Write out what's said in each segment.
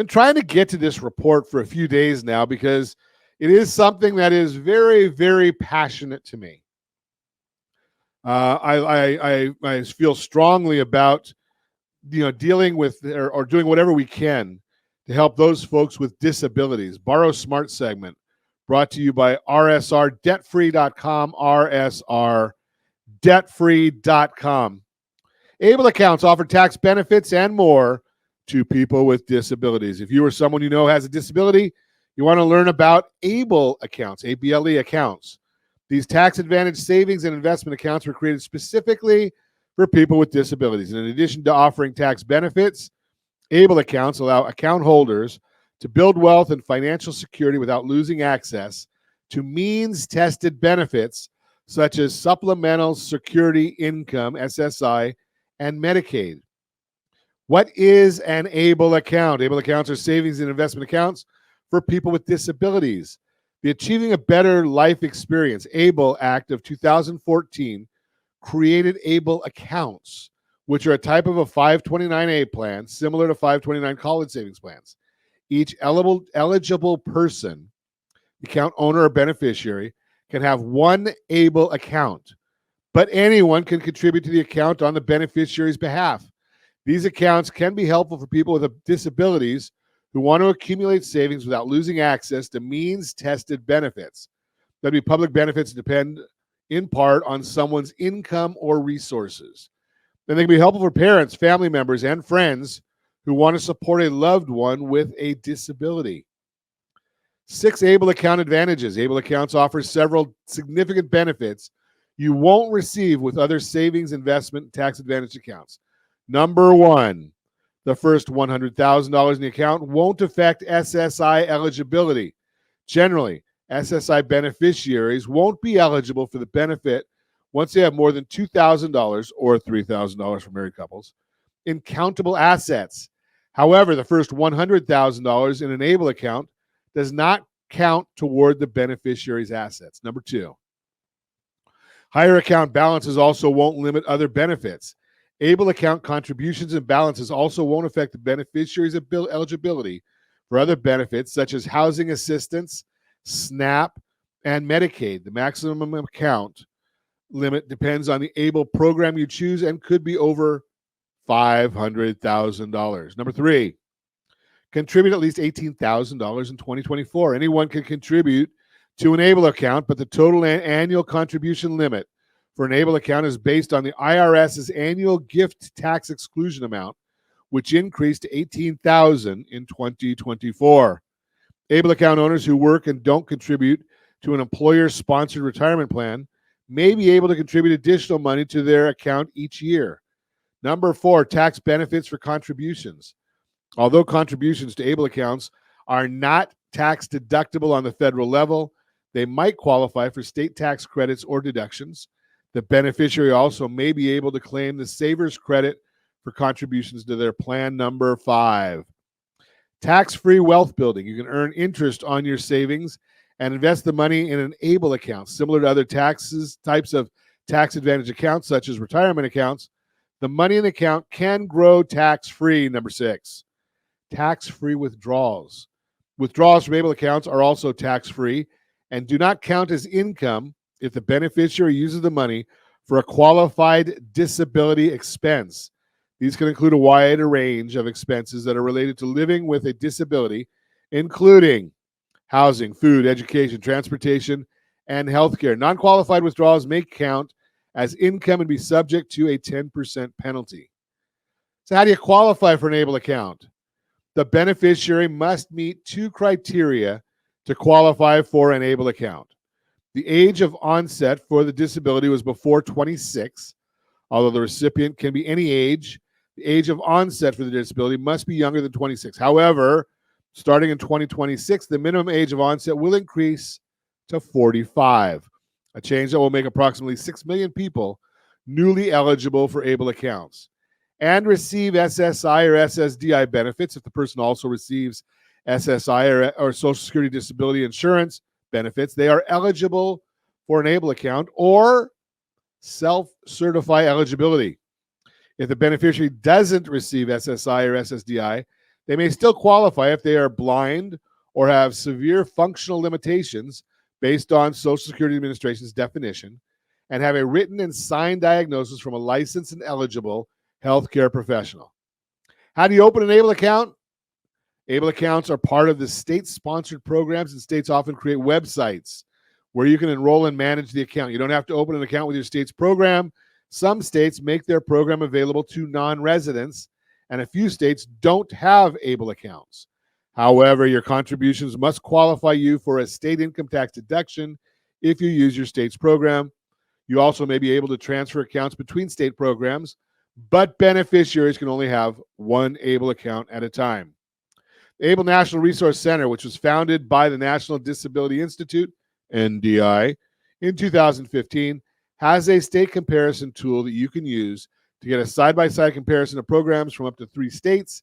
been trying to get to this report for a few days now because it is something that is very, very passionate to me. I feel strongly about dealing with or doing whatever we can to help those folks with disabilities. Borrow Smart segment brought to you by rsrdebtfree.com, rsrdebtfree.com. Able accounts offer tax benefits and more to people with disabilities. If you or someone you know has a disability, you want to learn about ABLE accounts, ABLE accounts. These tax advantage savings and investment accounts were created specifically for people with disabilities. And in addition to offering tax benefits, ABLE accounts allow account holders to build wealth and financial security without losing access to means-tested benefits such as Supplemental Security Income, SSI, and Medicaid. What is an ABLE account? ABLE accounts are savings and investment accounts for people with disabilities. The Achieving a Better Life Experience, ABLE Act of 2014, created ABLE accounts, which are a type of a 529A plan, similar to 529 college savings plans. Each eligible person, account owner or beneficiary, can have one ABLE account, but anyone can contribute to the account on the beneficiary's behalf. These accounts can be helpful for people with disabilities who want to accumulate savings without losing access to means-tested benefits. That'd be public benefits that depend in part on someone's income or resources. Then they can be helpful for parents, family members, and friends who want to support a loved one with a disability. 6 ABLE account advantages. ABLE accounts offer several significant benefits you won't receive with other savings, investment, and tax advantage accounts. Number 1, the first $100,000 in the account won't affect SSI eligibility. Generally, SSI beneficiaries won't be eligible for the benefit once they have more than $2,000 or $3,000 for married couples in countable assets. However, the first $100,000 in an ABLE account does not count toward the beneficiary's assets. Number 2, higher account balances also won't limit other benefits. ABLE account contributions and balances also won't affect the beneficiary's eligibility for other benefits such as housing assistance, SNAP, and Medicaid. The maximum account limit depends on the ABLE program you choose and could be over $500,000. Number 3, contribute at least $18,000 in 2024. Anyone can contribute to an ABLE account, but the total annual contribution limit for an ABLE account is based on the IRS's annual gift tax exclusion amount, which increased to $18,000 in 2024. ABLE account owners who work and don't contribute to an employer-sponsored retirement plan may be able to contribute additional money to their account each year. Number 4, tax benefits for contributions. Although contributions to ABLE accounts are not tax deductible on the federal level, they might qualify for state tax credits or deductions. The beneficiary also may be able to claim the saver's credit for contributions to their plan. Number 5, tax-free wealth building. You can earn interest on your savings and invest the money in an ABLE account. Similar to other types of tax advantage accounts, such as retirement accounts, the money in the account can grow tax-free. Number 6, tax-free withdrawals. Withdrawals from ABLE accounts are also tax-free and do not count as income if the beneficiary uses the money for a qualified disability expense. These can include a wide range of expenses that are related to living with a disability, including housing, food, education, transportation, and healthcare. Non-qualified withdrawals may count as income and be subject to a 10% penalty. So how do you qualify for an ABLE account? The beneficiary must meet 2 criteria to qualify for an ABLE account. The age of onset for the disability was before 26, although the recipient can be any age. The age of onset for the disability must be younger than 26. However, starting in 2026, the minimum age of onset will increase to 45, a change that will make approximately 6 million people newly eligible for ABLE accounts and receive SSI or SSDI benefits if the person also receives SSI or Social Security Disability Insurance benefits. They are eligible for an ABLE account or self-certify eligibility. If the beneficiary doesn't receive SSI or SSDI, They may still qualify if they are blind or have severe functional limitations based on Social Security Administration's definition and have a written and signed diagnosis from a licensed and eligible healthcare professional. How do you open an ABLE account? ABLE accounts are part of the state-sponsored programs, and states often create websites where you can enroll and manage the account. You don't have to open an account with your state's program. Some states make their program available to non-residents, and a few states don't have ABLE accounts. However, your contributions must qualify you for a state income tax deduction if you use your state's program. You also may be able to transfer accounts between state programs, but beneficiaries can only have one ABLE account at a time. The ABLE National Resource Center, which was founded by the National Disability Institute, NDI, in 2015, has a state comparison tool that you can use to get a side-by-side comparison of programs from up to 3 states.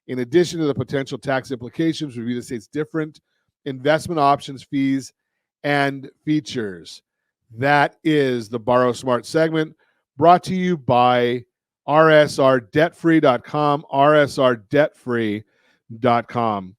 In addition to the potential tax implications, review the state's different investment options, fees, and features. That is the Borrow Smart segment, brought to you by rsrdebtfree.com, rsrdebtfree.com.